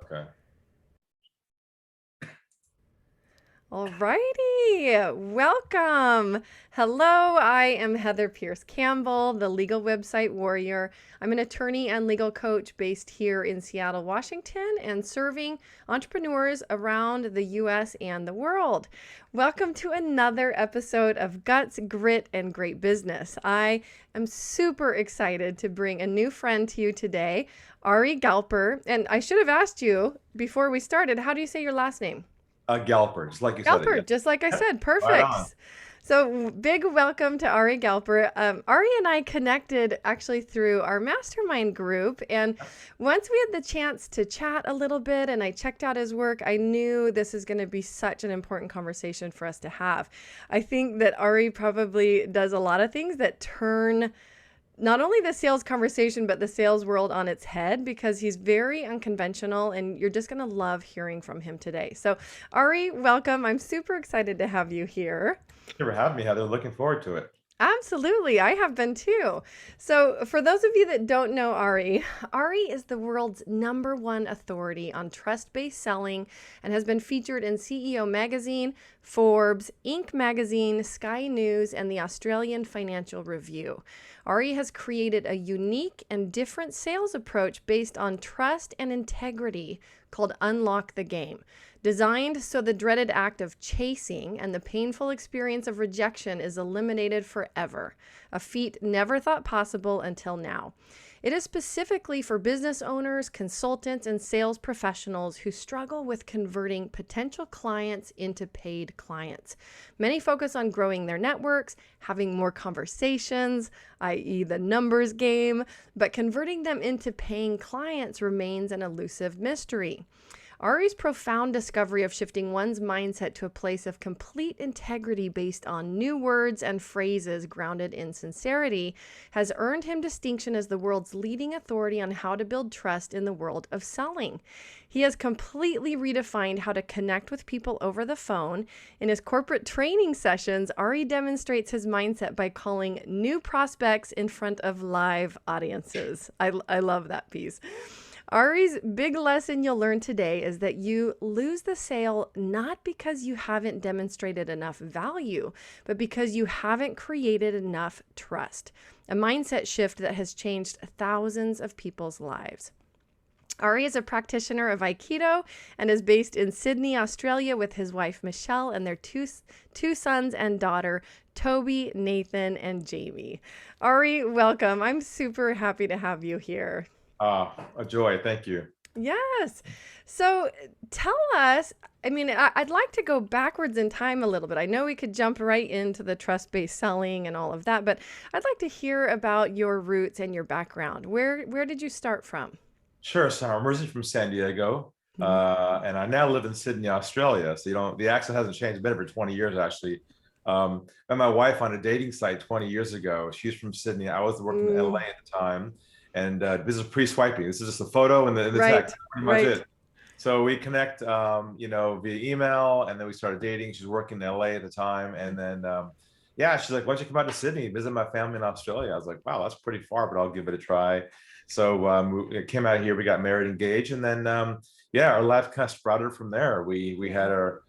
Okay. All righty, welcome. Hello, I am Heather Pierce Campbell, the legal website warrior. I'm an attorney and legal coach based here in Seattle, Washington, and serving entrepreneurs around the US and the world. Welcome to another episode of Guts, Grit, and Great Business. I am super excited to bring a new friend to you today, Ari Galper. And I should have asked you before we started, how do you say your last name? Galper, just like you said it. Galper, just like I Yeah. said, Right on. perfect. So big welcome to Ari Galper. Ari and I connected actually through our mastermind group. And once we had the chance to chat a little bit and I checked out his work, I knew this is going to be such an important conversation for us to have. I think that Ari probably does a lot of things that turn not only the sales conversation, but the sales world on its head because he's very unconventional and you're just going to love hearing from him today. So, Ari, welcome. I'm super excited to have you here. Thank you for having me, Heather. Looking forward to it. Absolutely. I have been too. So, for those of you that don't know Ari, Ari is the world's #1 authority on trust based selling and has been featured in CEO Magazine, Forbes, Inc. Magazine, Sky News, and the Australian Financial Review. Ari has created a unique and different sales approach based on trust and integrity called Unlock the Game. Designed so the dreaded act of chasing and the painful experience of rejection is eliminated forever, a feat never thought possible until now. It is specifically for business owners, consultants, and sales professionals who struggle with converting potential clients into paid clients. Many focus on growing their networks, having more conversations, i.e., the numbers game, but converting them into paying clients remains an elusive mystery. Ari's profound discovery of shifting one's mindset to a place of complete integrity based on new words and phrases grounded in sincerity has earned him distinction as the world's leading authority on how to build trust in the world of selling. He has completely redefined how to connect with people over the phone. In his corporate training sessions, Ari demonstrates his mindset by calling new prospects in front of live audiences. I love that piece. Ari's big lesson you'll learn today is that you lose the sale not because you haven't demonstrated enough value, but because you haven't created enough trust. A mindset shift that has changed thousands of people's lives. Ari is a practitioner of Aikido and is based in Sydney, Australia, with his wife Michelle and their two sons and daughter, Toby, Nathan, and Jamie. Ari, welcome. I'm super happy to have you here. A joy. Thank you. Yes. So tell us, I'd like to go backwards in time a little bit. I know we could jump right into the trust-based selling and all of that, but I'd like to hear about your roots and your background. Where did you start from? Sure. So I'm originally from San Diego, Mhm. and I now live in Sydney, Australia. So the accent hasn't changed. It's been here for 20 years actually. Met my wife on a dating site 20 years ago. She's from Sydney. I was working in LA Mm, at the time, and this is pre-swiping. This is just a photo and the text. right, That's pretty much right. it. So we connect, via email, and then we started dating. She's working in LA at the time, and then yeah, she's like, "Why don't you come out to Sydney, visit my family in Australia?" I was like, "Wow, that's pretty far, but I'll give it a try." So we came out here, we got married, engaged, and then yeah, our life kind of sprouted from there. We had Yeah. our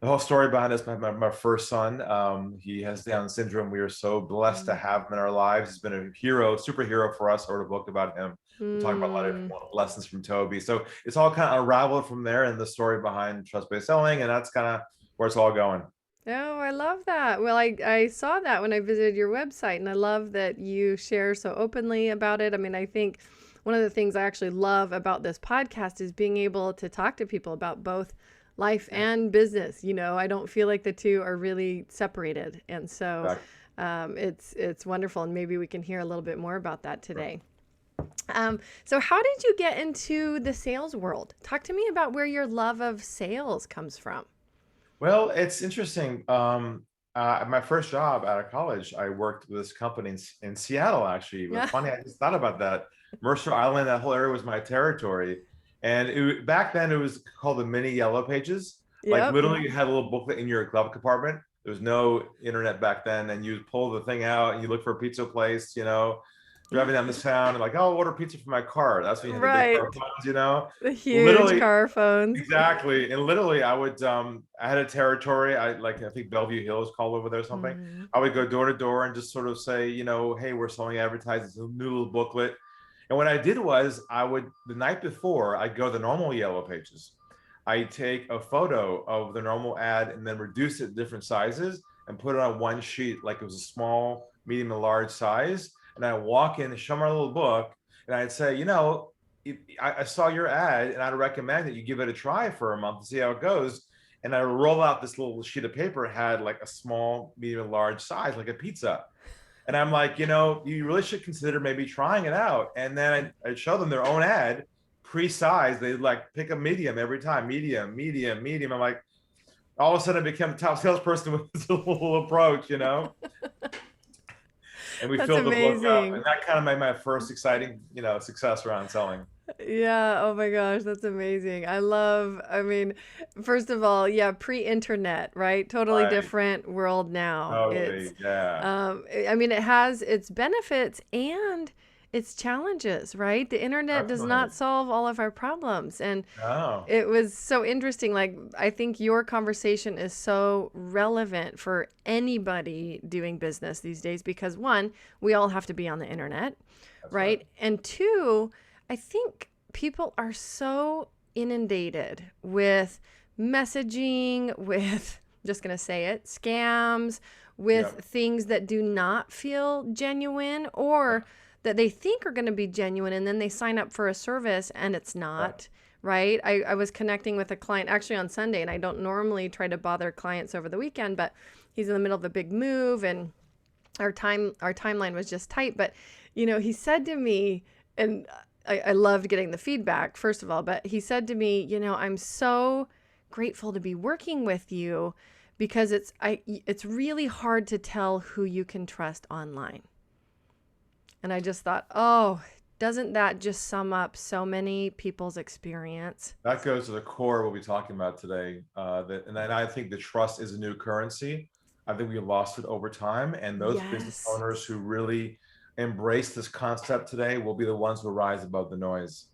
the whole story behind us. My first son, he has Down syndrome. We are so blessed to Mm. have him in our lives. He's been a hero, superhero for us. I wrote a book about him. We talk about a lot of Mm. lessons from Toby. So it's all kind of unraveled from there, and the story behind trust-based selling, and that's kind of where it's all going. Oh, I love that. Well, I saw that when I visited your website, and I love that you share so openly about it. I think one of the things I actually love about this podcast is being able to talk to people about both life and business. I don't feel like the two are really separated, and so Exactly. it's wonderful. And maybe we can hear a little bit more about that today. So, how did you get into the sales world? Talk to me about where your love of sales comes from. Well, it's interesting. My first job out of college, I worked with this company in Seattle, actually. It was Yeah. funny. I just thought about that. Mercer Island, that whole area was my territory. And back then, it was called the mini yellow pages. Like Yep. literally, you had a little booklet in your glove compartment. There was no internet back then. And you pull the thing out and you look for a pizza place, driving down this town and like, oh, order pizza from my car. That's when you had the big car Right. phones, you know? The huge Literally, car phones. exactly. And literally I would I had a territory, I think Bellevue Hills called over there or something. Mhm. I would go door to door and just sort of say, hey, we're selling advertising, it's a new little booklet. And what I did was I would the night before I'd go to the normal yellow pages. I take a photo of the normal ad and then reduce it to different sizes and put it on one sheet like it was a small, medium, and large size. And I walk in and show my little book and I'd say, I saw your ad and I'd recommend that you give it a try for a month to see how it goes. And I roll out this little sheet of paper, had like a small, medium, and large size, like a pizza. And I'm like, you really should consider maybe trying it out. And then I show them their own ad pre-sized. They like pick a medium every time, medium, medium, medium. I'm like, all of a sudden I became the top salesperson with this little approach, and we That's filled the book up. And amazing. that kind of made my first exciting, success around selling. Yeah, oh my gosh, that's amazing. I mean, first of all, yeah, pre-internet, right? Totally Right. different world now. Totally. Yeah. I mean, it has its benefits and its challenges, right? The internet does Definitely. not solve all of our problems. And No. it was so interesting. Like, I think your conversation is so relevant for anybody doing business these days because one, we all have to be on the internet, That's right. right? And two, I think people are so inundated with messaging, with, just going to say it, scams, with Yep. things that do not feel genuine or that they think are going to be genuine. And then they sign up for a service and it's Right. not, right? I was connecting with a client actually on Sunday, and I don't normally try to bother clients over the weekend, but he's in the middle of a big move and our timeline was just tight. But, he said to me, and I loved getting the feedback, first of all, but he said to me, I'm so grateful to be working with you because it's really hard to tell who you can trust online. And I just thought, oh, doesn't that just sum up so many people's experience? That goes to the core of what we're talking about today. And then I think the trust is a new currency. I think we lost it over time. And those business Yes. owners who really embrace this concept today will be the ones who rise above the noise.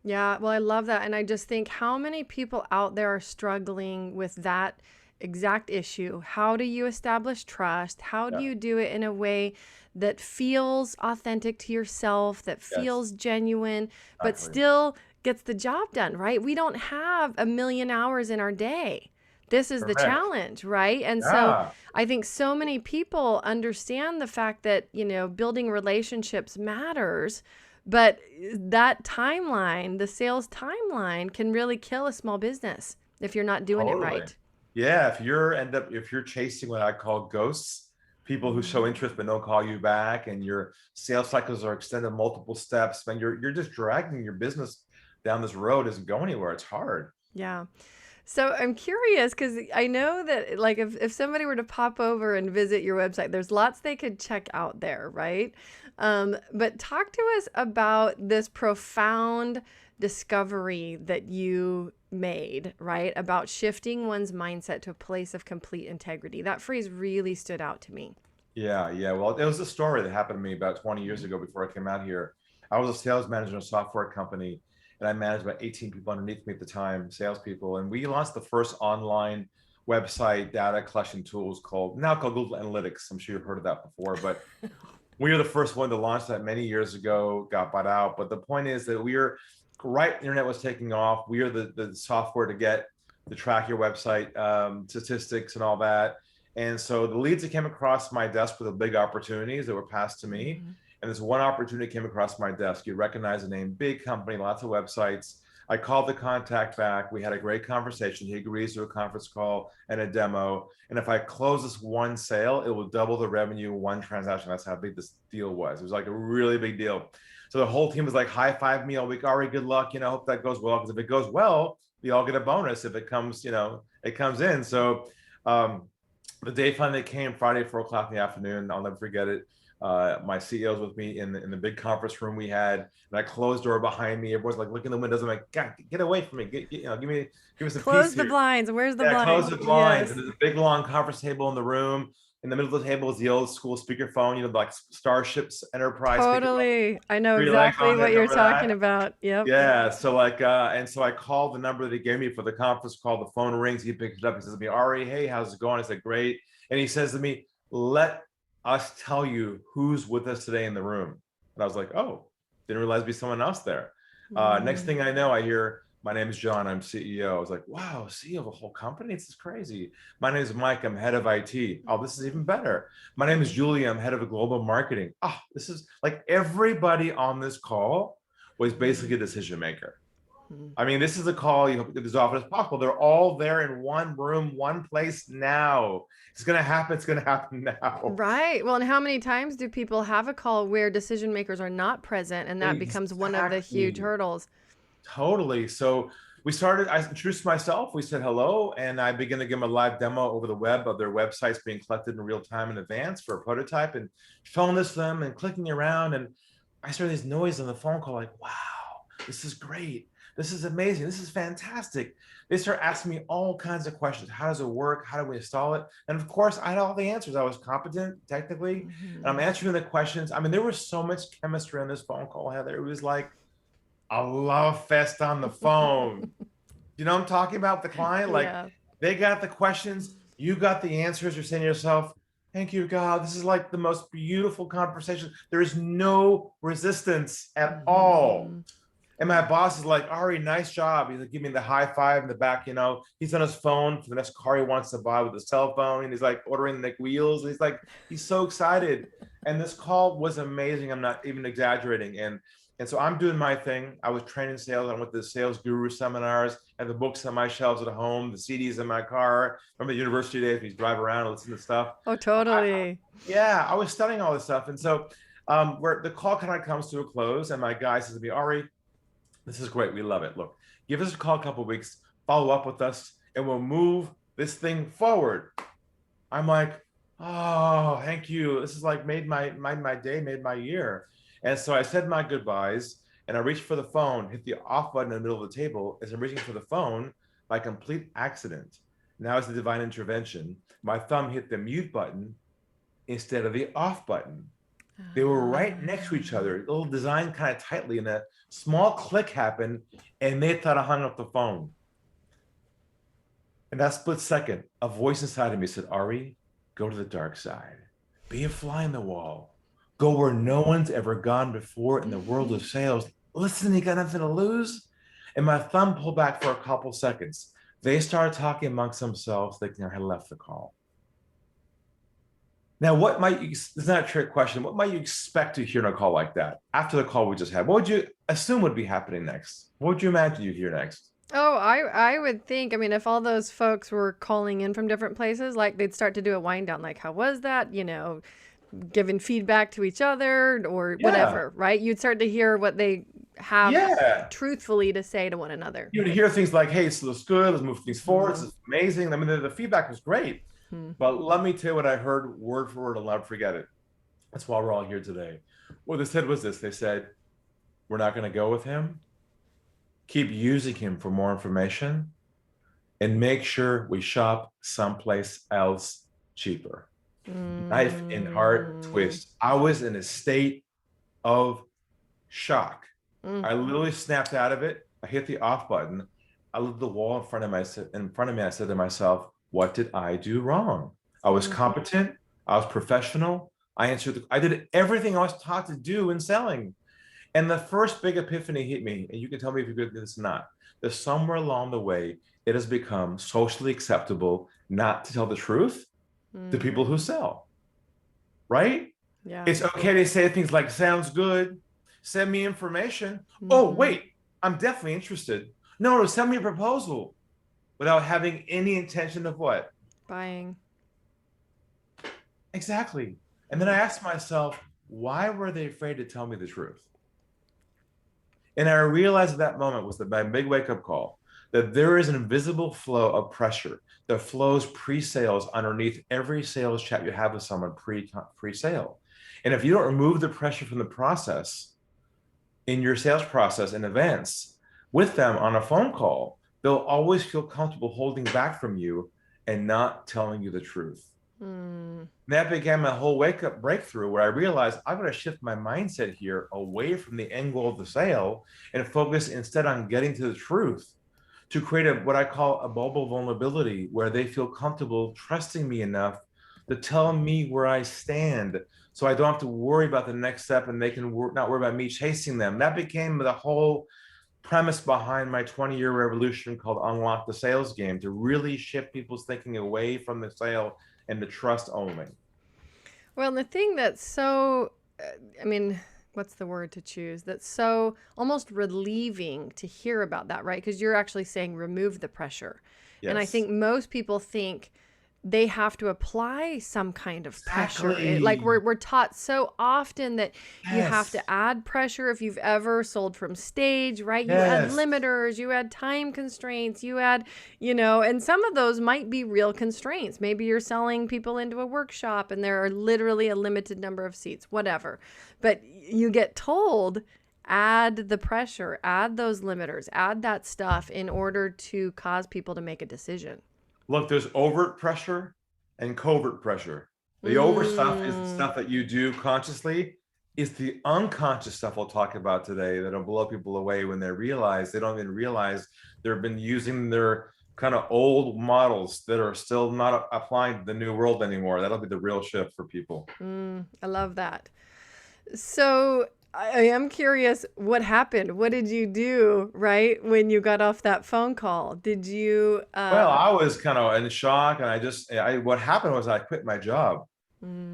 Yeah, well, I love that. And I just think how many people out there are struggling with that exact issue. How do you establish trust? How do Yeah, you do it in a way that feels authentic to yourself, that yes, feels genuine, but exactly. still gets the job done, right? We don't have a million hours in our day. This is the Correct. challenge, right? And so Yeah, I think so many people understand the fact that, building relationships matters, but that timeline, the sales timeline, can really kill a small business if you're not doing it totally. right. Yeah, if you're chasing what I call ghosts, people who show Mhm. interest but don't call you back, and your sales cycles are extended multiple steps, man, you're just dragging your business down this road, doesn't go anywhere. It's hard. Yeah. So I'm curious because I know that like if somebody were to pop over and visit your website, there's lots they could check out there, right? But talk to us about this profound discovery that you made, right? About shifting one's mindset to a place of complete integrity. That phrase really stood out to me. Yeah, yeah. Well, it was a story that happened to me about 20 years Mhm. ago before I came out here. I was a sales manager in a software company, and I managed about 18 people underneath me at the time, salespeople. And we launched the first online website data collection tools called Google Analytics. I'm sure you've heard of that before, but we were the first one to launch that many years ago, got bought out. But the point is that we are right, internet was taking off. We are the software to track your website statistics and all that. And so the leads that came across my desk were the big opportunities that were passed to me. Mhm. And this one opportunity came across my desk. You recognize the name, big company, lots of websites. I called the contact back. We had a great conversation. He agrees to a conference call and a demo. And if I close this one sale, it will double the revenue one transaction. That's how big this deal was. It was like a really big deal. So the whole team was like high five me all week. Ari, good luck. Hope that goes well. Because if it goes well, we all get a bonus. If it comes, it comes in. So the day finally came, Friday, 4 o'clock in the afternoon. I'll never forget it. My CEO's with me in the big conference room we had, and I closed the door behind me. Everyone's like looking in the windows. I'm like, God, get away from me. Give me some peace Close the here. blinds. Where's the Yeah, close blinds? the blinds. And Yes. there's a big long conference table in the room. in the middle of the table is the old school speakerphone, like Starships Enterprise speakerphone. Totally. I know Three legs exactly on it, what you're remember talking that? about. Yep. Yeah. So like, and so I called the number they gave me for the conference call. The phone rings. He picks it up. He says to me, Ari, hey, how's it going? I said, great. And he says to me, let us tell you who's with us today in the room. And I was like, oh, didn't realize there'd be someone else there. Next thing I know, I hear, my name is John, I'm CEO. I was like, wow, CEO of a whole company? This is crazy. My name is Mike, I'm head of IT. Oh, this is even better. My name is Julie, I'm head of global marketing. Oh, this is like everybody on this call was basically a decision maker. I mean, this is a call you hope to get as often as possible. They're all there in one room, one place now. It's going to happen. It's going to happen now. Right. Well, and how many times do people have a call where decision makers are not present, and that becomes one of the huge Exactly. hurdles? Totally. So we started, I introduced myself, we said hello, and I began to give them a live demo over the web of their websites being collected in real time in advance for a prototype, and showing this to them and clicking around. And I started this noise on the phone call, like, wow, this is great. This is amazing. This is fantastic. They start asking me all kinds of questions. How does it work? How do we install it? And of course, I had all the answers. I was competent technically, and I'm answering the questions. I mean, there was so much chemistry on this phone call, Heather. It was like a love fest on the phone. You know what I'm talking about? The client, like, Yeah. they got the questions, you got the answers. You're saying to yourself, thank you, God. This is like the most beautiful conversation. There is no resistance at all. And my boss is like, Ari, nice job. He's like, give me the high five in the back. He's on his phone for the next car he wants to buy with his cell phone. And he's like ordering like wheels. He's like, he's so excited. And this call was amazing. I'm not even exaggerating. And so I'm doing my thing. I was training sales. I went to the sales guru seminars, and the books on my shelves at home, the CDs in my car. Remember the university days when you drive around and listen to stuff? Oh, totally. Yeah, I was studying all this stuff. And so where the call kind of comes to a close, and my guy says to me, Ari, this is great. We love it. Look, give us a call a couple of weeks, follow up with us, and we'll move this thing forward. I'm like, oh, thank you. This is like made my day, made my year. And so I said my goodbyes, and I reached for the phone, hit the off button in the middle of the table. As I'm reaching for the phone, by complete accident, now it's the divine intervention, my thumb hit the mute button instead of the off button. They were right next to each other, a little designed kind of tightly, and a small click happened, and they thought I hung up the phone. In that split second, a voice inside of me said, Ari, go to the dark side. Be a fly in the wall. Go where no one's ever gone before in the world of sales. Listen, you got nothing to lose. And my thumb pulled back for a couple seconds. They started talking amongst themselves, thinking I had left the call. Now, what might you, it's not a trick question, what might you expect to hear in a call like that? After the call we just had, what would you assume would be happening next? What would you imagine you'd hear next? Oh, I would think, I mean, if all those folks were calling in from different places, like they'd start to do a wind down, like, how was that? Giving feedback to each other or whatever, right? You'd start to hear what they have truthfully to say to one another. You would hear things like, hey, this looks good, let's move things forward, this is amazing. I mean, the feedback was great. But let me tell you what I heard word for word. I'll never forget it. That's why we're all here today. What they said was this. They said, we're not going to go with him. Keep using him for more information, and make sure we shop someplace else cheaper. Knife in heart twist. I was in a state of shock. I literally snapped out of it. I hit the off button. I looked at the wall in front of me. I said to myself, what did I do wrong? I was competent. I was professional. I did everything I was taught to do in selling. And the first big epiphany hit me, and you can tell me if you're good at this or not, that somewhere along the way, it has become socially acceptable not to tell the truth to people who sell, right? Yeah. It's okay to say things like, sounds good, send me information. Oh, wait, I'm definitely interested. No, send me a proposal, without having any intention of what? Buying. Exactly. And then I asked myself, why were they afraid to tell me the truth? And I realized at that moment was my big wake-up call, that there is an invisible flow of pressure that flows pre-sales underneath every sales chat you have with someone pre-sale. And if you don't remove the pressure from the process in your sales process in advance with them on a phone call, they'll always feel comfortable holding back from you and not telling you the truth. Mm. That became a whole wake up breakthrough where I realized I've got to shift my mindset here away from the angle of the sale and focus instead on getting to the truth to create what I call a bubble vulnerability where they feel comfortable trusting me enough to tell me where I stand. So I don't have to worry about the next step and they can not worry about me chasing them. That became the whole premise behind my 20-year revolution called Unlock the Sales Game, to really shift people's thinking away from the sale and the trust only. Well, the thing that's so, I mean, what's the word to choose? That's so almost relieving to hear about that, right? Because you're actually saying remove the pressure. And I Yes. think most people think they have to apply some kind of pressure. Like Exactly. we're taught so often that you have Yes. to add pressure if you've ever sold from stage, right? You add Yes. limiters, you add time constraints, you add, and some of those might be real constraints. Maybe you're selling people into a workshop and there are literally a limited number of seats, whatever. But you get told, add the pressure, add those limiters, add that stuff in order to cause people to make a decision. Look, there's overt pressure and covert pressure. The over stuff is the Mm, stuff that you do consciously. It's the unconscious stuff we'll talk about today that'll blow people away when they don't even realize they've been using their kind of old models that are still not applying to the new world anymore. That'll be the real shift for people. I love that. So I am curious what happened. What did you do, right, when you got off that phone call? Did you, Well, I was kind of in shock, and what happened was I quit my job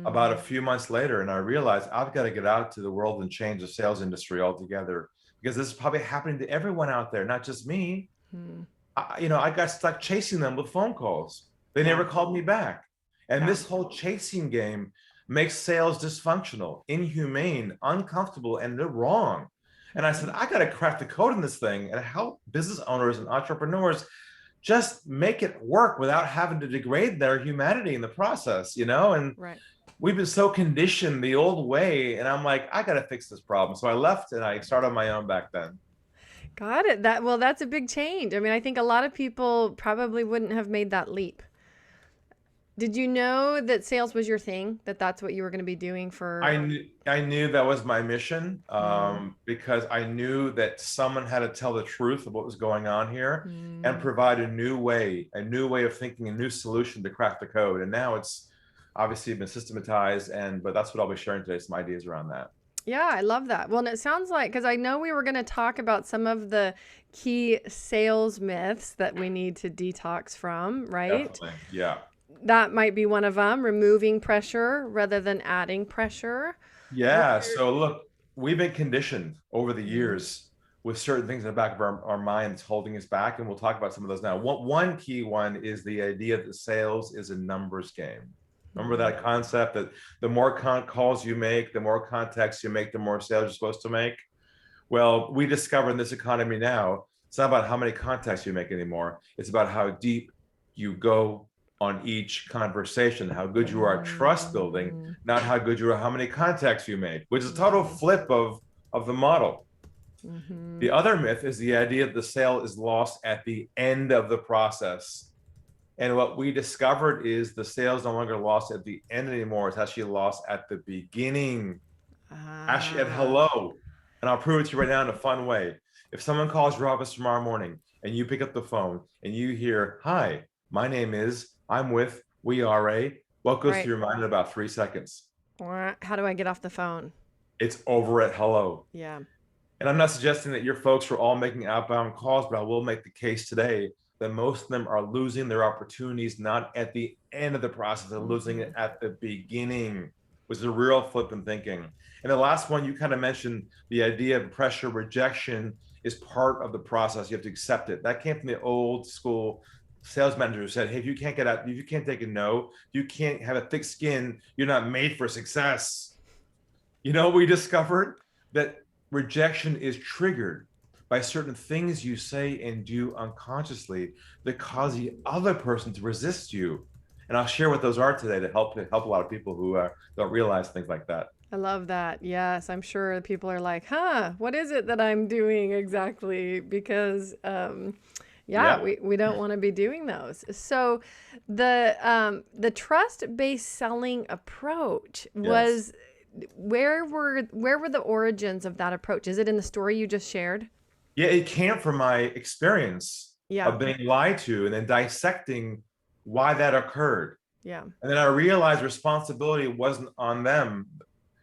about a mm, few months later, and I realized I've got to get out to the world and change the sales industry altogether, because this is probably happening to everyone out there, not just me. mm, I got stuck chasing them with phone calls. They never yeah, called me back. And yeah. this whole chasing game makes sales dysfunctional, inhumane, uncomfortable, and they're wrong. And I said, Mhm. I got to crack the code in this thing and help business owners and entrepreneurs just make it work without having to degrade their humanity in the process, And Right. we've been so conditioned the old way. And I'm like, I got to fix this problem. So I left and I started on my own back then. Got it. That's a big change. I mean, I think a lot of people probably wouldn't have made that leap. Did you know that sales was your thing? That that's what you were going to be doing for I knew that was my mission, mm, because I knew that someone had to tell the truth of what was going on here and mm. provide a new way of thinking, a new solution to crack the code. And now it's obviously been systematized, but that's what I'll be sharing today, some ideas around that. Yeah, I love that. Well, and it sounds like, because I know we were going to talk about some of the key sales myths that we need to detox from, right? Definitely. Yeah. That might be one of them, removing pressure rather than adding pressure. What Yeah. are, So look, we've been conditioned over the mm, years with certain things in the back of our minds holding us back. And we'll talk about some of those now. One key one is the idea that sales is a numbers game. Remember mm, that concept that the more calls you make, the more contacts you make, the more sales you're supposed to make? Well, we discover in this economy now, it's not about how many contacts you make anymore. It's about how deep you go on each conversation, how good you are at trust building, mm, not how good you are, how many contacts you make, which is a total mhm, flip of the model. mhm, The other myth is the idea that the sale is lost at the end of the process. And what we discovered is the sale is no longer lost at the end anymore. It's actually lost at the beginning, actually at ah, hello. And I'll prove it to you right now in a fun way. If someone calls your office tomorrow morning and you pick up the phone and you hear, "Hi, my name is, I'm with, we are a," what goes right. through your mind in about 3 seconds? How do I get off the phone? It's over at hello. Yeah. And I'm not suggesting that your folks are all making outbound calls, but I will make the case today that most of them are losing their opportunities not at the end of the process, they're losing it Mhm, at the beginning, which is a real flip in thinking. And the last one, you kind of mentioned the idea of pressure rejection is part of the process. You have to accept it. That came from the old school sales manager who said, hey, if you can't get out, if you can't take a no, you can't have a thick skin, you're not made for success. We discovered that rejection is triggered by certain things you say and do unconsciously that cause the other person to resist you. And I'll share what those are today to help a lot of people who don't realize things like that. I love that. Yes, I'm sure people are like, huh, what is it that I'm doing exactly? Because Yeah, we don't want to be doing those. So the trust-based selling approach Yes. was, where were the origins of that approach? Is it in the story you just shared? Yeah, it came from my experience Yeah. of being lied to and then dissecting why that occurred. Yeah. And then I realized responsibility wasn't on them.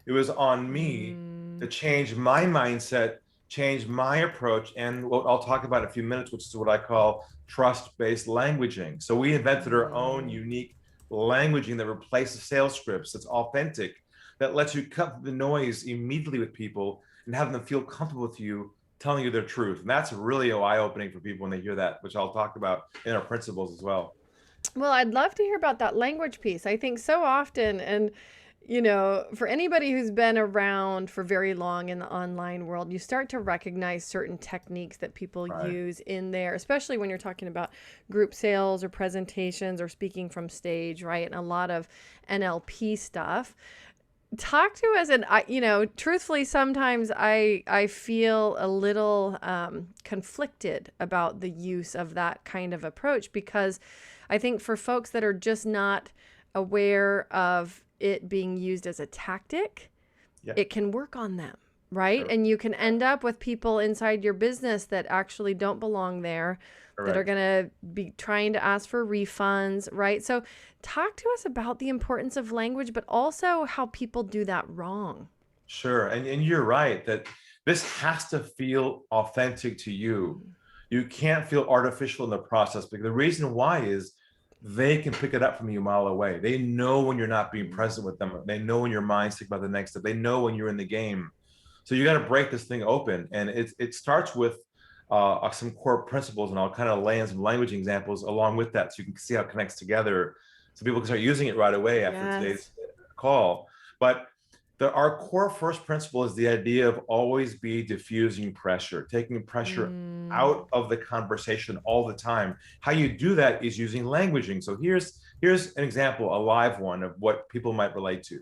It was on me Mm, to change my mindset, change my approach, and what I'll talk about in a few minutes, which is what I call trust-based languaging. So we invented our own mm. unique languaging that replaces sales scripts, that's authentic, that lets you cut the noise immediately with people and have them feel comfortable with you telling you their truth. And that's really eye-opening for people when they hear that, which I'll talk about in our principles as well. Well, I'd love to hear about that language piece. I think so often, and for anybody who's been around for very long in the online world, you start to recognize certain techniques that people Right. use in there, especially when you're talking about group sales or presentations or speaking from stage, right? And a lot of NLP stuff. Talk to us, and truthfully, sometimes I feel a little conflicted about the use of that kind of approach, because I think for folks that are just not aware of it being used as a tactic, Yeah. it can work on them, right? Correct. And you can end up with people inside your business that actually don't belong there, that are Correct. going to be trying to ask for refunds, right? So talk to us about the importance of language, but also how people do that wrong. Sure. And you're right that this has to feel authentic to you. Mm, You can't feel artificial in the process, because the reason why is they can pick it up from you a mile away. They know when you're not being mm, present with them. They know when your mind's thinking about the next step. They know when you're in the game. So you got to break this thing open. And it starts with some core principles, and I'll kind of lay in some language examples along with that so you can see how it connects together, so people can start using it right away after yes. today's call. But our core first principle is the idea of always be diffusing pressure, taking pressure Mm, out of the conversation all the time. How you do that is using languaging. So here's an example, a live one of what people might relate to.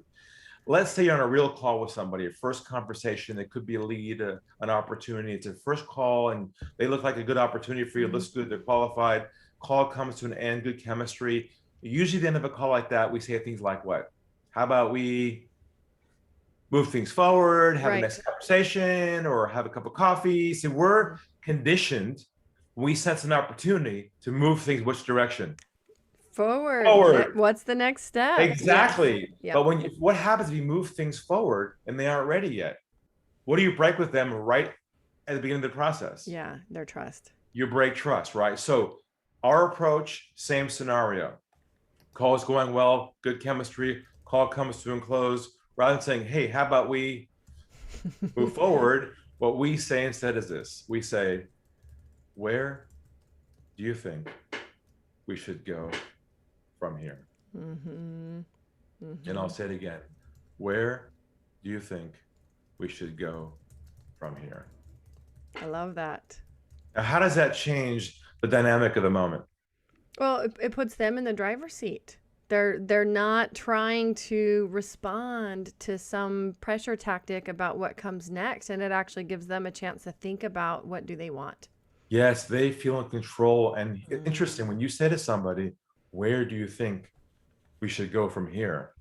Let's say you're on a real call with somebody, a first conversation. It could be a lead, an opportunity. It's a first call, and they look like a good opportunity for you. It mm, looks good. They're qualified. Call comes to an end. Good chemistry. Usually, at the end of a call like that, we say things like, "What? How about we move things forward, have a right. next conversation, or have a cup of coffee?" So we're Mm. conditioned when we sense an opportunity to move things which direction? Forward. Forward. What's the next step? Yes. Exactly. Yep. But what happens if you move things forward and they aren't ready yet? What do you break with them right at the beginning of the process? Yeah. Their trust. You break trust, right? So our approach, same scenario. Call is going well, good chemistry, call comes to a close. Rather than saying, hey, how about we move forward? What we say instead is this. We say, where do you think we should go from here? Mm-hmm. And Mm-hmm. I'll say it again. Where do you think we should go from here? I love that. Now, how does that change the dynamic of the moment? Well, it puts them in the driver's seat. They're not trying to respond to some pressure tactic about what comes next, and it actually gives them a chance to think about what do they want. Yes, they feel in control. And interesting, Mm. when you say to somebody, where do you think we should go from here?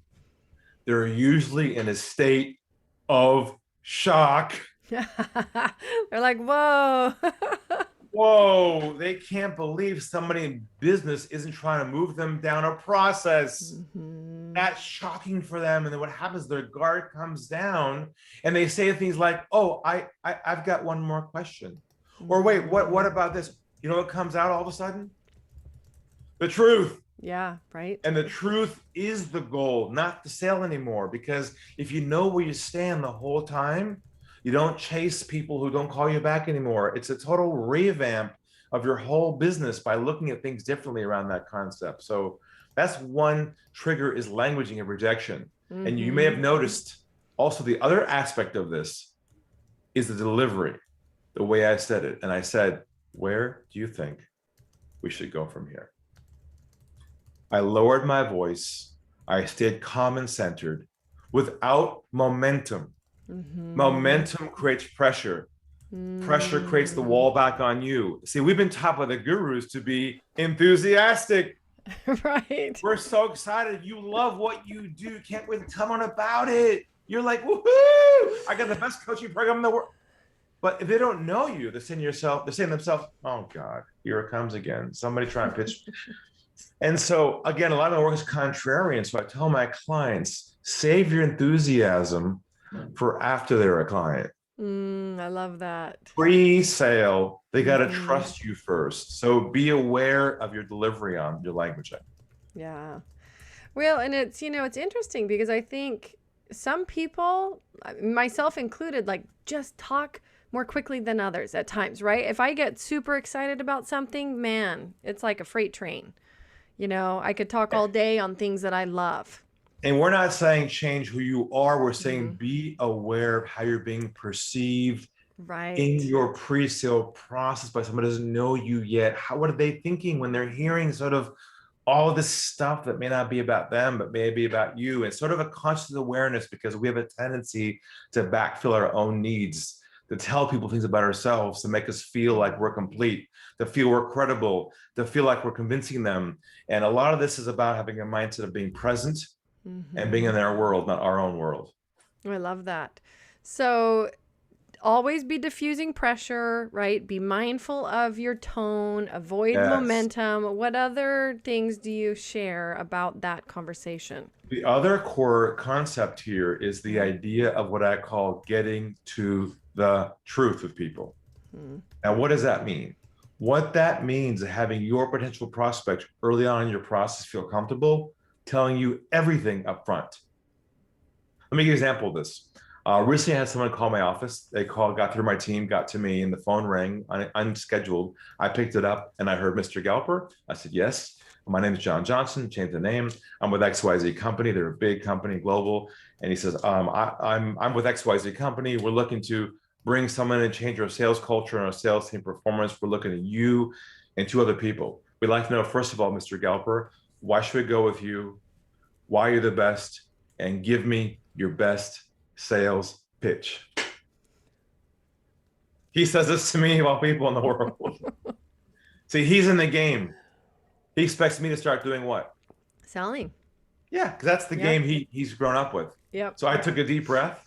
They're usually in a state of shock. They're like, whoa. Whoa, they can't believe somebody in business isn't trying to move them down a process. Hmm. That's shocking for them. And then what happens, their guard comes down and they say things like, oh, I've got one more question. Or wait, what Hmm. about this? You know what comes out all of a sudden? The truth. Yeah, right. And the truth is the goal, not the sale anymore. Because if you know where you stand the whole time, you don't chase people who don't call you back anymore. It's a total revamp of your whole business by looking at things differently around that concept. So that's one trigger, is languaging of rejection. And you may Hmm. have noticed also the other aspect of this is the delivery, the way I said it. And I said, where do you think we should go from here? I lowered my voice. I stayed calm and centered without momentum. Hmm. Momentum creates pressure. Pressure creates the Mm. wall back on you. See, we've been taught by the gurus to be enthusiastic. Right. We're so excited. You love what you do. Can't wait to tell someone about it. You're like, woohoo! I got the best coaching program in the world. But if they don't know you, they're saying to themselves, oh God, here it comes again. Somebody trying to pitch. And so again, a lot of my work is contrarian. So I tell my clients, save your enthusiasm for after they're a client. I love that. Pre-sale, they got to Hmm. trust you first. So be aware of your delivery on your language. Yeah. Well, and it's, it's interesting because I think some people, myself included, like just talk more quickly than others at times, right? If I get super excited about something, man, it's like a freight train. I could talk all day on things that I love. And we're not saying change who you are. We're saying Hmm. be aware of how you're being perceived in Right. your pre-sale process by someone who doesn't know you yet. What are they thinking when they're hearing sort of all of this stuff that may not be about them, but may be about you? It's sort of a conscious awareness because we have a tendency to backfill our own needs, to tell people things about ourselves, to make us feel like we're complete, to feel we're credible, to feel like we're convincing them. And a lot of this is about having a mindset of being present and being Hmm. in their world, not our own world. I love that. So always be diffusing pressure, right? Be mindful of your tone, avoid Yes. momentum. What other things do you share about that conversation? The other core concept here is the idea of what I call getting to the truth with people. Mm. Now, what does that mean? What that means is having your potential prospects early on in your process feel comfortable telling you everything up front. Let me give you an example of this. Recently, I had someone call my office. They got through my team, got to me, and the phone rang unscheduled. I picked it up and I heard Mr. Galper. I said, yes, my name is John Johnson, changed the name. I'm with XYZ company. They're a big company, global. And he says, I'm with XYZ company. We're looking to bring someone and change our sales culture and our sales team performance. We're looking at you and two other people. We'd like to know, first of all, Mr. Galper, why should we go with you? Why you're the best? And give me your best sales pitch. He says this to me of all people in the world. See, he's in the game. He expects me to start doing what? Selling. Yeah, because that's the Yep. game he's grown up with. Yep. So I took a deep breath.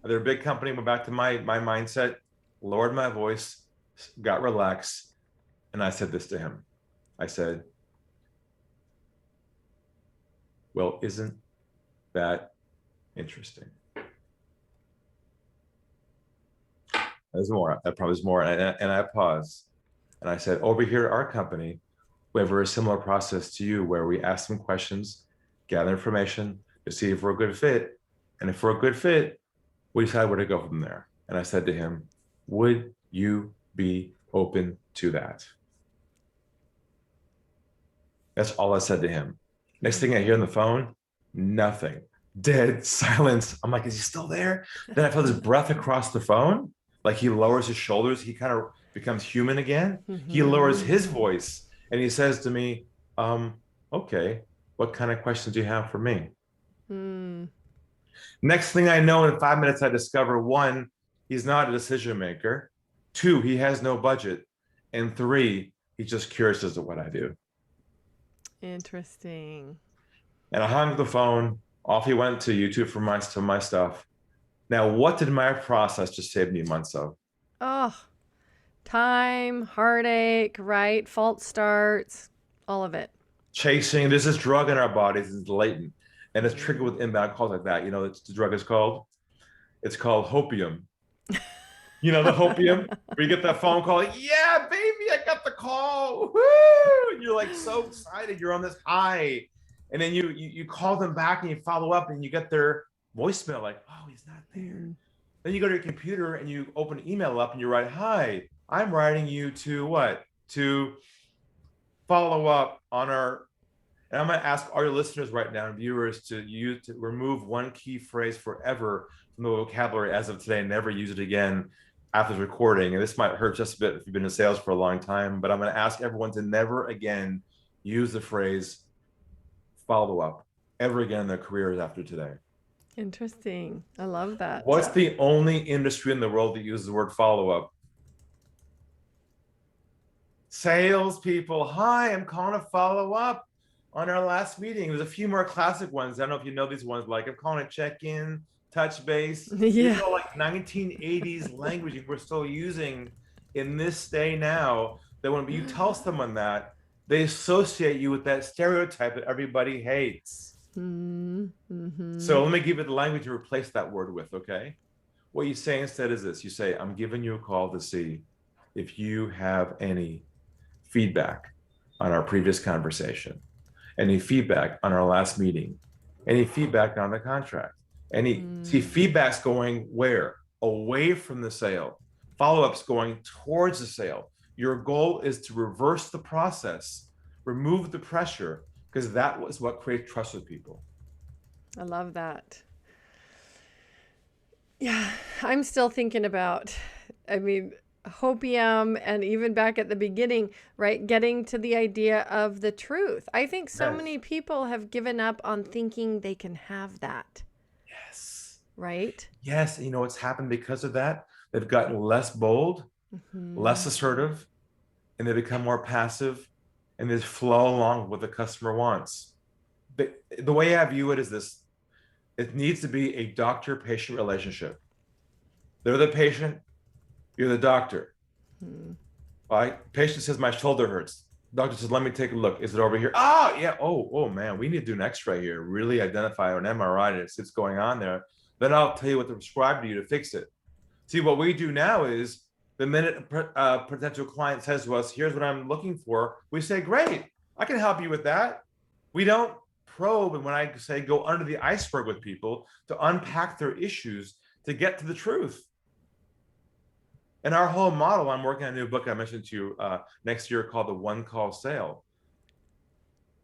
They're a big company. Went back to my mindset, lowered my voice, got relaxed, and I said this to him. I said, well, isn't that interesting? There's more. That probably is more. And I paused and I said, over here at our company, we have a very similar process to you where we ask them questions, gather information to see if we're a good fit. And if we're a good fit, we decide where to go from there. And I said to him, would you be open to that? That's all I said to him. Next thing I hear on the phone, nothing. Dead silence. I'm like, is he still there? Then I felt his breath across the phone. Like he lowers his shoulders. He kind of becomes human again. He lowers Hmm. his voice and he says to me, okay, what kind of questions do you have for me? Mm. Next thing I know, in 5 minutes, I discover one, he's not a decision maker. Two, he has no budget. And three, he's just curious as to what I do. Interesting. And I hung up the phone. Off he went to YouTube for my stuff. Now, what did my process just save me months of? Oh, time, heartache, right? False starts, all of it. Chasing. There's this drug in our bodies. It's latent, and it's triggered Mm. with inbound calls like that. You know, it's the drug is called. It's called hopium. You know the hopium where you get that phone call. Like, yeah, baby, I got the call. Woo! And you're like so excited. You're on this high, and then you call them back and you follow up and you get their voicemail like, oh, he's not there. Mm. Then you go to your computer and you open an email up and you write, hi, I'm writing you to what? To follow up on our, and I'm going to ask all your listeners right now and viewers to remove one key phrase forever from the vocabulary as of today and never use it again after the recording. And this might hurt just a bit if you've been in sales for a long time, but I'm going to ask everyone to never again use the phrase follow up ever again in their careers after today. Interesting. I love that. What's the only industry in the world that uses the word follow up? Salespeople, hi, I'm calling to follow up on our last meeting. There's a few more classic ones. I don't know if you know these ones, like I'm calling to check in, touch base. These Yeah. are all like 1980s language we're still using in this day now. That when you tell someone that, they associate you with that stereotype that everybody hates. Mm-hmm. So let me give you the language to replace that word with, okay? What you say instead is this. You say, I'm giving you a call to see if you have any feedback on our previous conversation, any feedback on our last meeting, any feedback on the contract, any see feedback's going where? Away from the sale. Follow-ups going towards the sale. Your goal is to reverse the process, remove the pressure, because that was what creates trust with people. I love that. Yeah, I'm still thinking about, I mean, hopium and even back at the beginning, right? Getting to the idea of the truth. I think so Yes. many people have given up on thinking they can have that, Yes. right? Yes. And you know what's happened because of that? They've gotten less bold, less assertive, and they become more passive, and they flow along with what the customer wants. The way I view it is this: it needs to be a doctor-patient relationship. They're the patient, you're the doctor. Right? Patient says my shoulder hurts. Doctor says, let me take a look. Is it over here? Oh, yeah. Oh man, we need to do an X-ray here. Really identify an MRI and it's going on there. Then I'll tell you what to prescribe to you to fix it. See, what we do now is the minute a potential client says to us, here's what I'm looking for, we say, great, I can help you with that. We don't probe. And when I say go under the iceberg with people to unpack their issues to get to the truth. And our whole model, I'm working on a new book I mentioned to you next year called The One Call Sale.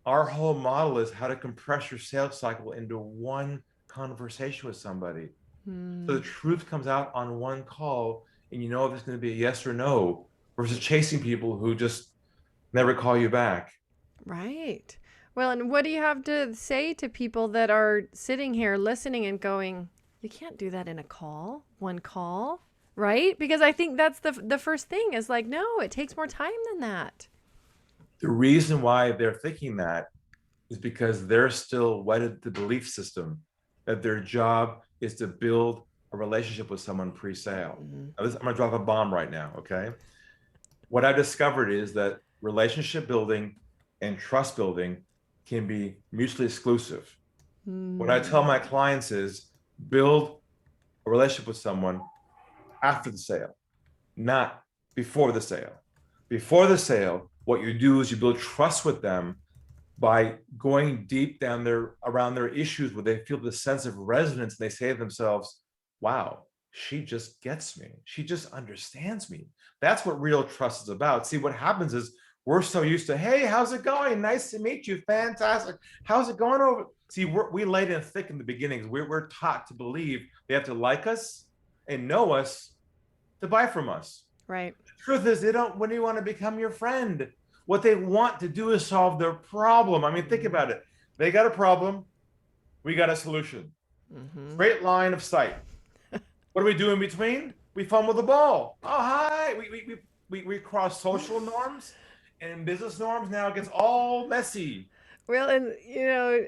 Our whole model is how to compress your sales cycle into one conversation with somebody. So the truth comes out on one call and you know if it's going to be a yes or no versus chasing people who just never call you back. Right. Well, and what do you have to say to people that are sitting here listening and going, you can't do that in a call, one call, right? Because I think that's the first thing is like, no, it takes more time than that. The reason why they're thinking that is because they're still wedded to the belief system that their job is to build a relationship with someone pre-sale. I'm going to drop a bomb right now, okay? What I discovered is that relationship building and trust building can be mutually exclusive. What I tell my clients is build a relationship with someone after the sale, not before the sale. Before the sale, what you do is you build trust with them by going deep down around their issues where they feel the sense of resonance. And they say to themselves, wow, she just gets me. She just understands me. That's what real trust is about. See, what happens is we're so used to, hey, how's it going? Nice to meet you. Fantastic. How's it going over? See, we laid in thick in the beginnings. We're taught to believe they have to like us and know us to buy from us. Right. The truth is, they don't when you want to become your friend. What they want to do is solve their problem. I mean, think about it. They got a problem. We got a solution. Straight line of sight. What do we do in between? We fumble the ball. Oh, hi. We cross social norms and business norms. Now it gets all messy. Well, and you know,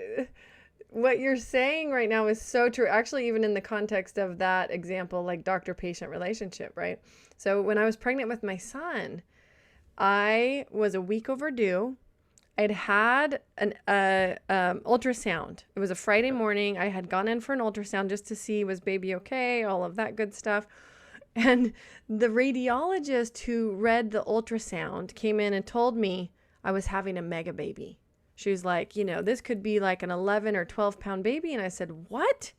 what you're saying right now is so true. Actually, even in the context of that example, like doctor-patient relationship, right? So when I was pregnant with my son, I was a week overdue. I'd had an ultrasound. It was a Friday morning. I had gone in for an ultrasound just to see was baby okay, all of that good stuff. And the radiologist who read the ultrasound came in and told me I was having a mega baby. She was like, you know, this could be like an 11 or 12-pound baby. And I said, what?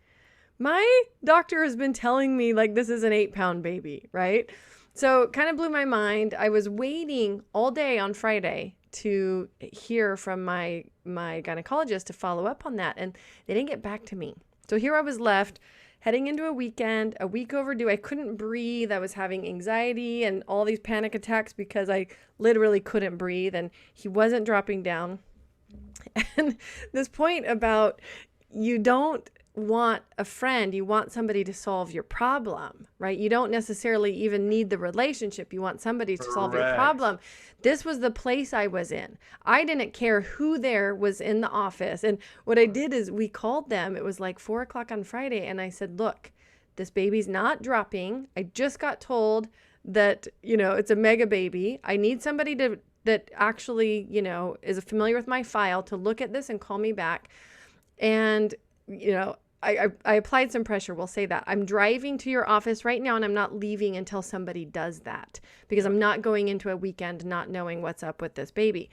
My doctor has been telling me like this is an 8-pound baby, right? So it kind of blew my mind. I was waiting all day on Friday to hear from my gynecologist to follow up on that. And they didn't get back to me. So here I was left heading into a weekend, a week overdue. I couldn't breathe. I was having anxiety and all these panic attacks because I literally couldn't breathe and he wasn't dropping down. And this point about you don't want a friend. You want somebody to solve your problem, right? You don't necessarily even need the relationship. You want somebody to solve your Correct. problem. This was the place I was in. I didn't care who there was in the office. And what I did is we called them. It was like 4 o'clock on Friday. And I said, look, this baby's not dropping. I just got told that, it's a mega baby. I need somebody that actually, is familiar with my file to look at this and call me back. And, I applied some pressure. We'll say that. I'm driving to your office right now, and I'm not leaving until somebody does that, because I'm not going into a weekend not knowing what's up with this baby.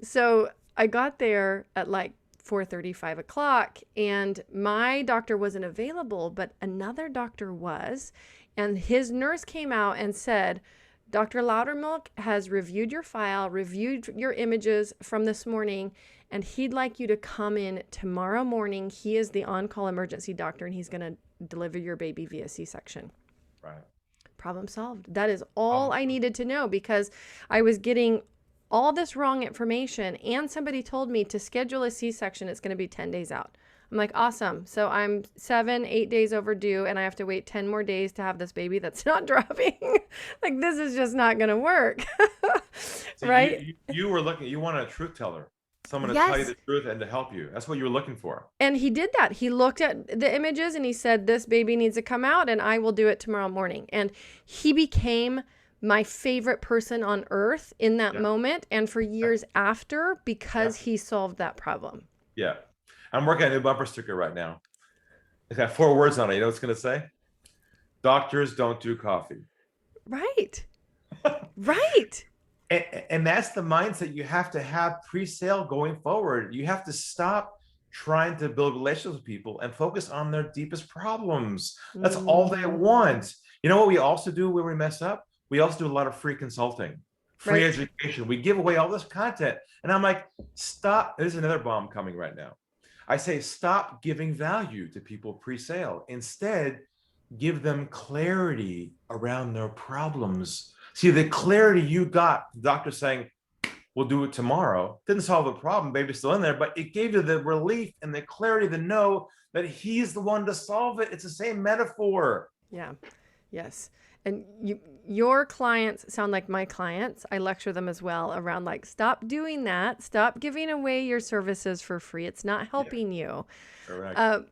So I got there at like 4:30, 5 o'clock, and my doctor wasn't available, but another doctor was. And his nurse came out and said, Dr. Loudermilk has reviewed your file, reviewed your images from this morning, and he'd like you to come in tomorrow morning. He is the on-call emergency doctor, and he's going to deliver your baby via C-section. Right. Problem solved. That is all I needed to know, because I was getting all this wrong information, and somebody told me to schedule a C-section. It's going to be 10 days out. I'm like, awesome. So I'm 7-8 days overdue, and I have to wait 10 more days to have this baby that's not dropping. Like, this is just not going to work. So right? you were looking, you wanted a truth teller, someone to Yes. tell you the truth and to help you. That's what you were looking for. And he did that. He looked at the images and he said, this baby needs to come out, and I will do it tomorrow morning. And he became my favorite person on earth in that moment, and for years after, because he solved that problem. Yeah. I'm working on a new bumper sticker right now. It's got 4 words on it. You know what it's going to say? Doctors don't do coffee. Right. Right. And that's the mindset you have to have pre-sale going forward. You have to stop trying to build relationships with people and focus on their deepest problems. That's all they want. You know what we also do when we mess up? We also do a lot of free consulting, free education. We give away all this content. And I'm like, stop. There's another bomb coming right now. I say, stop giving value to people pre-sale. Instead, give them clarity around their problems. See, the clarity you got, the doctor saying, we'll do it tomorrow, didn't solve the problem, baby's still in there, but it gave you the relief and the clarity to know that he's the one to solve it. It's the same metaphor. Yeah. Yes. And your clients sound like my clients. I lecture them as well around, like, stop doing that. Stop giving away your services for free. It's not helping you. Correct.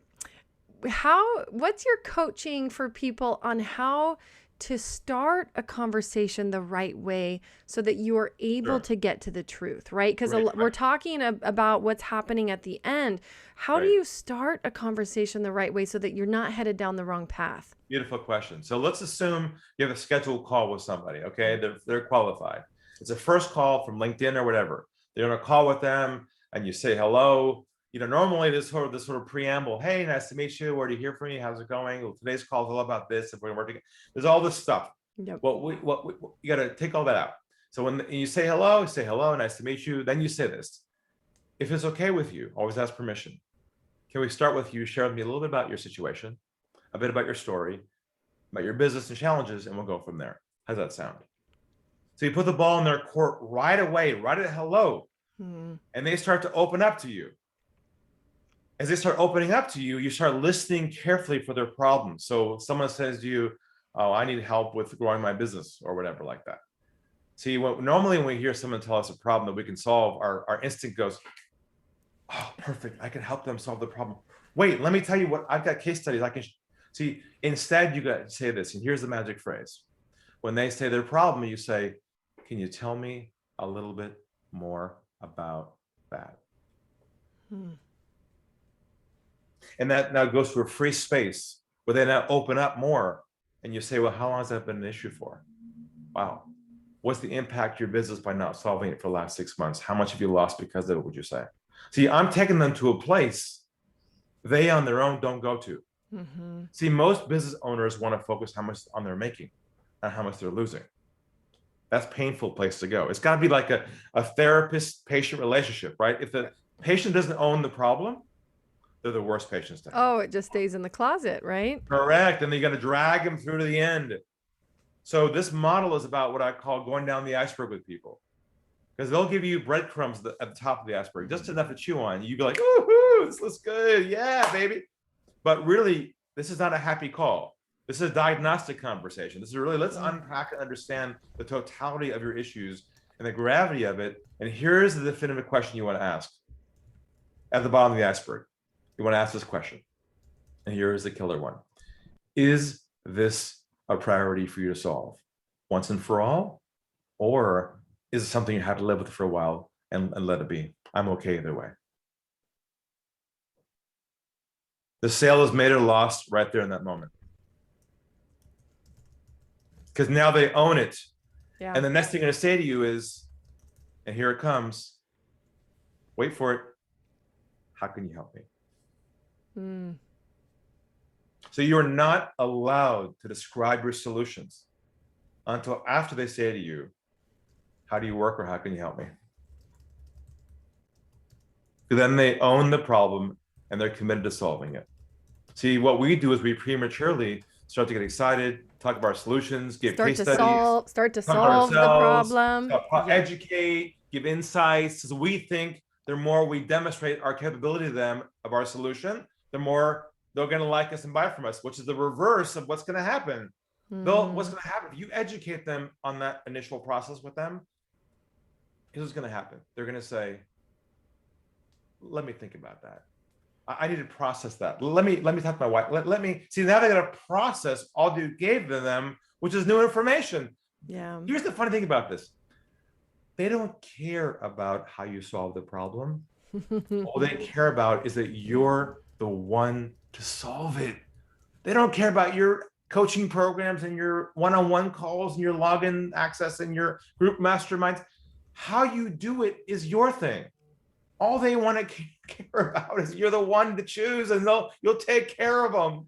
What's your coaching for people on how to start a conversation the right way so that you are able to get to the truth, right? Because we're talking about what's happening at the end. How do you start a conversation the right way so that you're not headed down the wrong path? Beautiful question. So let's assume you have a scheduled call with somebody, okay? They're qualified. It's a first call from LinkedIn or whatever. They're on a call with them and you say hello. Normally this sort of preamble, hey, nice to meet you. Where do you hear from me? How's it going? Well, today's call is all about this. If we're working, there's all this stuff. Yep. You got to take all that out. So when you say hello, nice to meet you. Then you say this. If it's okay with you, always ask permission. Can we start with you? Share with me a little bit about your situation, a bit about your story, about your business and challenges, and we'll go from there. How's that sound? So you put the ball in their court right away, right at hello, and they start to open up to you. As they start opening up to you, you start listening carefully for their problems. So someone says to you, oh, I need help with growing my business or whatever like that. See, normally when we hear someone tell us a problem that we can solve, our instinct goes, oh, perfect. I can help them solve the problem. Wait, let me tell you what, I've got case studies. I can see. Instead, you got to say this, and here's the magic phrase. When they say their problem, you say, can you tell me a little bit more about that? And that now goes to a free space where they now open up more. And you say, well, how long has that been an issue for? Wow. What's the impact of your business by not solving it for the last 6 months? How much have you lost because of it, would you say? See, I'm taking them to a place they on their own don't go to. See, most business owners want to focus how much on they're making, not how much they're losing. That's a painful place to go. It's got to be like a therapist-patient relationship, right? If the patient doesn't own the problem, they're the worst patients to have. Oh, it just stays in the closet, right? Correct. And you got to drag them through to the end. So this model is about what I call going down the iceberg with people, because they'll give you breadcrumbs at the top of the iceberg, just enough to chew on. You'd be like, ooh, this looks good. Yeah, baby. But really, this is not a happy call. This is a diagnostic conversation. This is really, let's unpack and understand the totality of your issues and the gravity of it. And here's the definitive question you want to ask. At the bottom of the iceberg, you want to ask this question. And here is the killer one. Is this a priority for you to solve once and for all? Or is it something you have to live with for a while and let it be? I'm okay either way. The sale is made or lost right there in that moment. Because now they own it. Yeah. And the next thing they're going to say to you is, and here it comes, wait for it. How can you help me? So you're not allowed to describe your solutions until after they say to you, how do you work or how can you help me? Then they own the problem and they're committed to solving it. See, what we do is we prematurely start to get excited, talk about our solutions, give case studies, start to solve the problem, educate, give insights. So we think the more we demonstrate our capability to them of our solution, the more they're going to like us and buy from us, which is the reverse of what's going to happen. What's going to happen if you educate them on that initial process with them? Here's what's going to happen. They're going to say, let me think about that. I need to process that. Let me talk to my wife. Let me see. Now they got to process all you gave to them, which is new information. Yeah. Here's the funny thing about this. They don't care about how you solve the problem. All they care about is that you're the one to solve it. They don't care about your coaching programs and your one-on-one calls and your login access and your group masterminds. How you do it is your thing. All they want to care about is you're the one to choose, and you'll take care of them.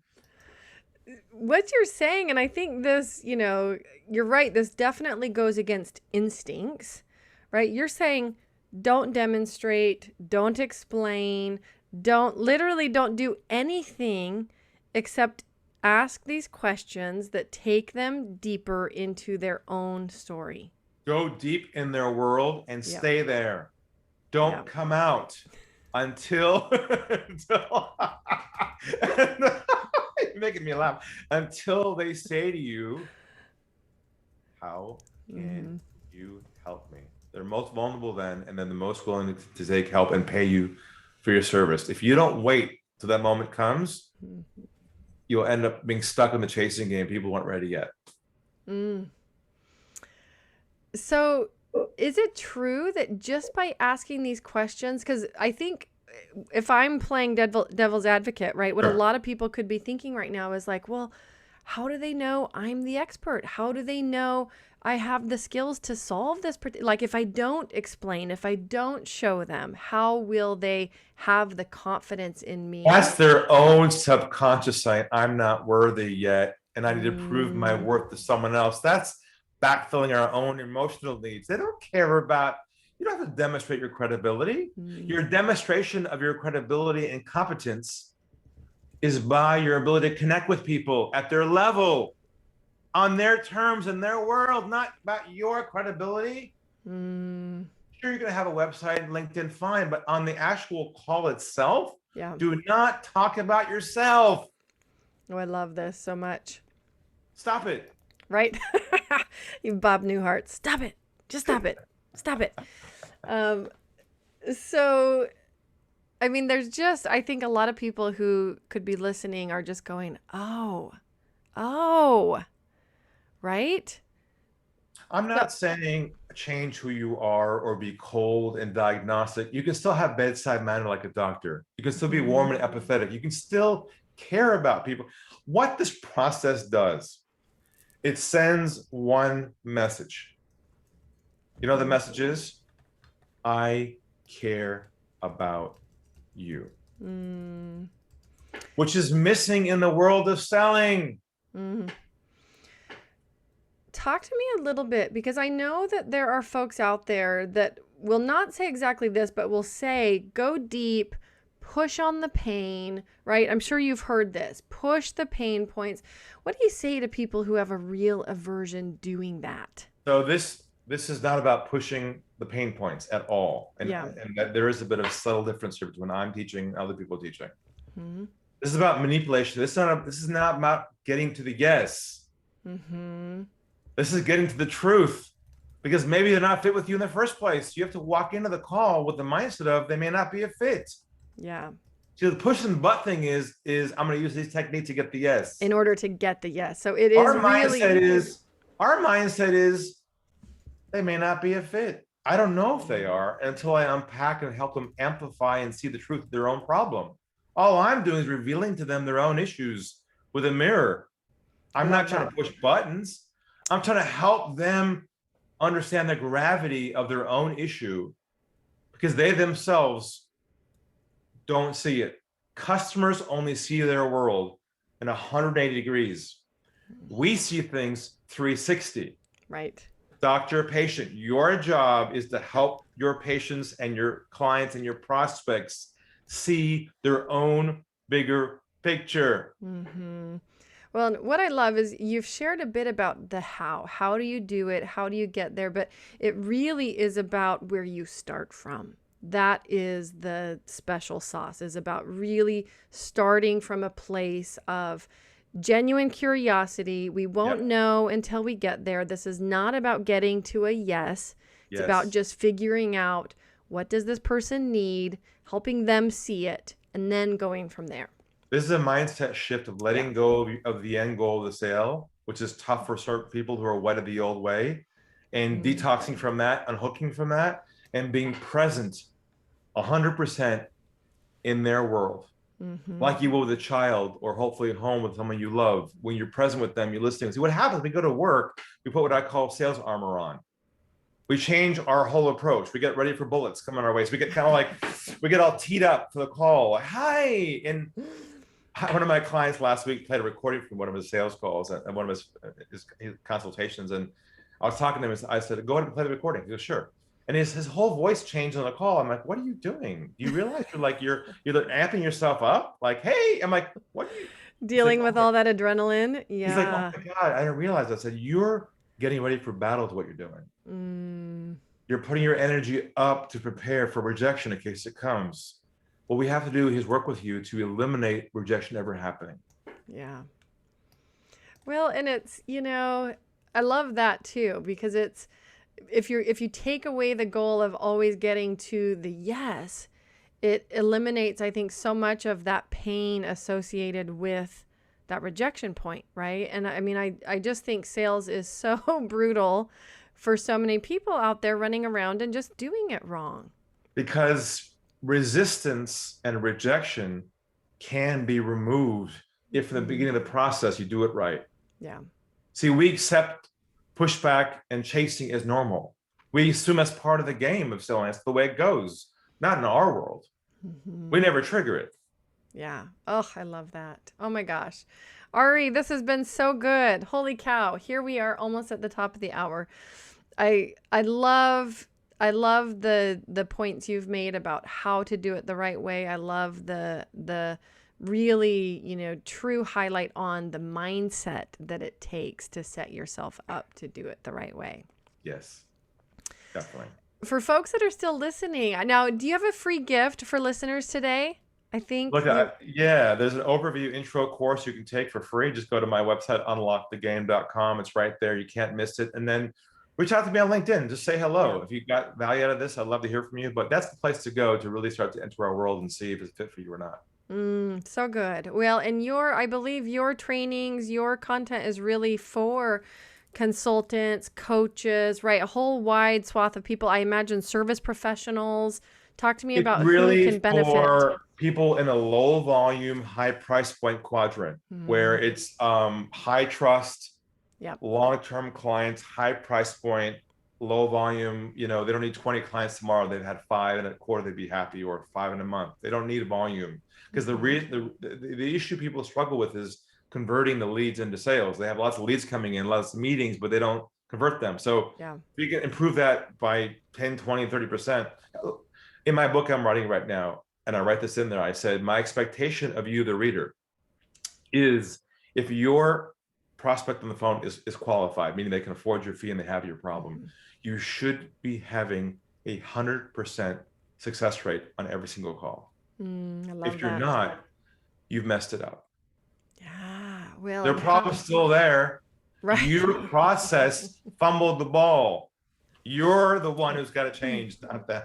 What you're saying, and I think this, you're right, this definitely goes against instincts, right? You're saying don't demonstrate, don't explain, don't do anything except ask these questions that take them deeper into their own story. Go deep in their world and stay there. Don't come out until you're making me laugh, until they say to you, how can you help me? They're most vulnerable then, and then the most willing to take help and pay you for your service. If you don't wait till that moment comes, you'll end up being stuck in the chasing game. People weren't ready yet. So is it true that just by asking these questions, because I think if I'm playing devil's advocate, right, what a lot of people could be thinking right now is like, well, how do they know I'm the expert? How do they know I have the skills to solve this? Like, if I don't explain, if I don't show them, how will they have the confidence in me? That's their own subconscious saying, I'm not worthy yet, and I need to prove my worth to someone else. That's backfilling our own emotional needs. They don't care about, you don't have to demonstrate your credibility. Your demonstration of your credibility and competence is by your ability to connect with people at their level, on their terms, in their world, not about your credibility. Sure, you're going to have a website and LinkedIn, fine, but on the actual call itself, do not talk about yourself. Oh, I love this so much. Stop it. Right? You Bob Newhart. Stop it. Just stop it. Stop it. So, I mean, there's just, I think a lot of people who could be listening are just going, oh, right? I'm not saying change who you are or be cold and diagnostic. You can still have bedside manner like a doctor. You can still be warm and empathetic. You can still care about people. What this process does, it sends one message. You know, the message is, I care about you, which is missing in the world of selling. Talk to me a little bit, because I know that there are folks out there that will not say exactly this, but will say, go deep, push on the pain, right? I'm sure you've heard this, push the pain points. What do you say to people who have a real aversion doing that? So this is not about pushing the pain points at all. And that there is a bit of subtle difference here between I'm teaching and other people teaching. This This is about manipulation. This is not about getting to the yes. Mm-hmm. This is getting to the truth, because maybe they're not fit with you in the first place. You have to walk into the call with the mindset of they may not be a fit. Yeah. See, the push and butt thing is I'm going to use these techniques to get the yes. In order to get the yes. So it Our is mindset really, is our mindset is they may not be a fit. I don't know if they are until I unpack and help them amplify and see the truth of their own problem. All I'm doing is revealing to them their own issues with a mirror. I I'm not love trying that. to push buttons. I'm trying to help them understand the gravity of their own issue, because they themselves don't see it. Customers only see their world in 180 degrees. We see things 360. Right. Doctor, patient, your job is to help your patients and your clients and your prospects see their own bigger picture. Mm-hmm. Well, and what I love is you've shared a bit about the how. How do you do it? How do you get there? But it really is about where you start from. That is the special sauce, is about really starting from a place of genuine curiosity. We won't Yep. know until we get there. This is not about getting to a yes. It's about Yes. just figuring out what does this person need, helping them see it, and then going from there. This is a mindset shift of Yeah. letting go of the end goal of the sale, which is tough for certain people who are wedded the old way, and Mm. detoxing from that, unhooking from that, and being present 100% in their world, Mm-hmm. like you will with a child, or hopefully at home with someone you love. When you're present with them, you're listening. See what happens. We go to work, we put what I call sales armor on. We change our whole approach. We get ready for bullets coming our way. So we get kind of like, we get all teed up for the call. Like, hi. And one of my clients last week played a recording from one of his sales calls and one of his consultations. And I was talking to him. I said, go ahead and play the recording. He goes, sure. And his whole voice changed on the call. I'm like, what are you doing? Do you realize you're amping yourself up? Like, hey, I'm like, what are you? Dealing Oh with all that adrenaline. he's like, oh Yeah. my God, I didn't realize. I said, you're getting ready for battle is what you're doing. Mm, You're putting your energy up to prepare for rejection in case it comes. What we have to do is work with you to eliminate rejection ever happening. yeah. Well, and it's, I love that too, because it's if you take away the goal of always getting to the yes, it eliminates, I think, so much of that pain associated with that rejection point, right? And I mean, I just think sales is so brutal for so many people out there running around and just doing it wrong. Because resistance and rejection can be removed if in the beginning of the process you do it right. Yeah. See, we accept pushback and chasing as normal. We assume that's part of the game of selling. That's the way it goes. Not in our world. We Mhm. never trigger it. Yeah. Oh, I love that. Oh my gosh. Ari, this has been so good. Holy cow. Here we are almost at the top of the hour. I love the points you've made about how to do it the right way. I love the really, true highlight on the mindset that it takes to set yourself up to do it the right way. Yes, definitely. For folks that are still listening, now, do you have a free gift for listeners today? I think Look, yeah, there's an overview intro course you can take for free. Just go to my website, unlockthegame.com. It's right there. You can't miss it. And then reach out to me on LinkedIn. Just say hello. Yeah. If you got value out of this, I'd love to hear from you. But that's the place to go to really start to enter our world and see if it's fit for you or not. So good. Well, and I believe your trainings, your content is really for consultants, coaches, right? A whole wide swath of people. I imagine service professionals. Talk to me It's about who really can benefit. for people in a low volume, high price point quadrant where Mm, it's high trust, yep. long-term clients, high price point, low volume. They don't need 20 clients tomorrow. They've had 5 in a quarter, they'd be happy, or 5 in a month. They don't need volume, because the issue people struggle with is converting the leads into sales. They have lots of leads coming in, lots of meetings, but they don't convert them. So Yeah. if you can improve that by 10, 20, 30%. In my book I'm writing right now, and I write this in there, I said, my expectation of you, the reader, is if your prospect on the phone is qualified, meaning they can afford your fee and they have your problem, you should be having 100% success rate on every single call. I love If you're that. not, you've messed it up. Yeah. Well, Their and how, problem's still there. right. Your process fumbled the ball. You're the one who's got to change, not them.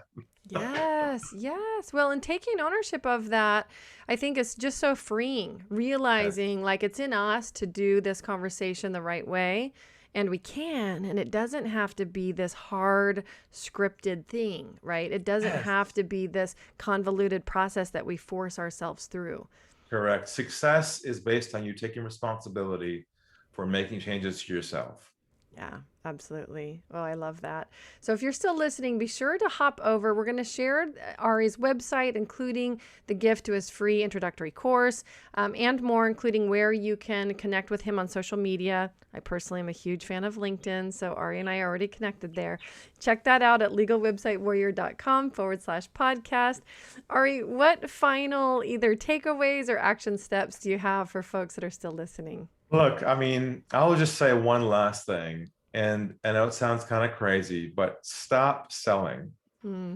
Yes, yes. Well, and taking ownership of that, I think is just so freeing, realizing like it's in us to do this conversation the right way. And we can, and it doesn't have to be this hard scripted thing, right? It doesn't Yes. have to be this convoluted process that we force ourselves through. Correct. Success is based on you taking responsibility for making changes to yourself. Yeah, absolutely. Oh, I love that. So if you're still listening, be sure to hop over. We're going to share Ari's website, including the gift to his free introductory course, and more, including where you can connect with him on social media. I personally am a huge fan of LinkedIn, so Ari and I are already connected there. Check that out at legalwebsitewarrior.com/podcast. Ari, what final either takeaways or action steps do you have for folks that are still listening? Look, I mean, I'll just say one last thing, and I know it sounds kind of crazy, but stop selling. Hmm.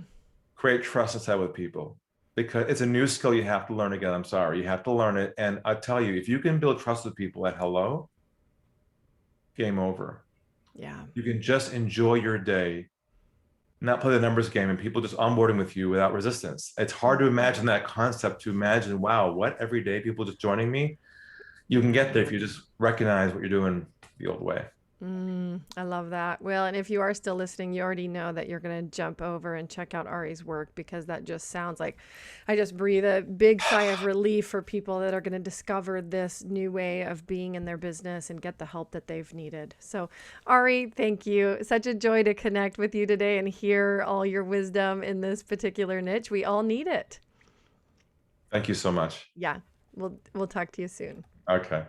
Create trust instead with people, because it's a new skill you have to learn again. I'm sorry, you have to learn it. And I tell you, if you can build trust with people at hello, game over. Yeah. You can just enjoy your day, not play the numbers game, and people just onboarding with you without resistance. It's hard to imagine that concept, to imagine, wow, what, every day people just joining me. You can get there if you just recognize what you're doing the old way. I love that. Well, and if you are still listening, you already know that you're going to jump over and check out Ari's work, because that just sounds like I just breathe a big sigh of relief for people that are going to discover this new way of being in their business and get the help that they've needed. So, Ari, thank you. Such a joy to connect with you today and hear all your wisdom in this particular niche. We all need it. Thank you so much. Yeah. We'll talk to you soon. Okay.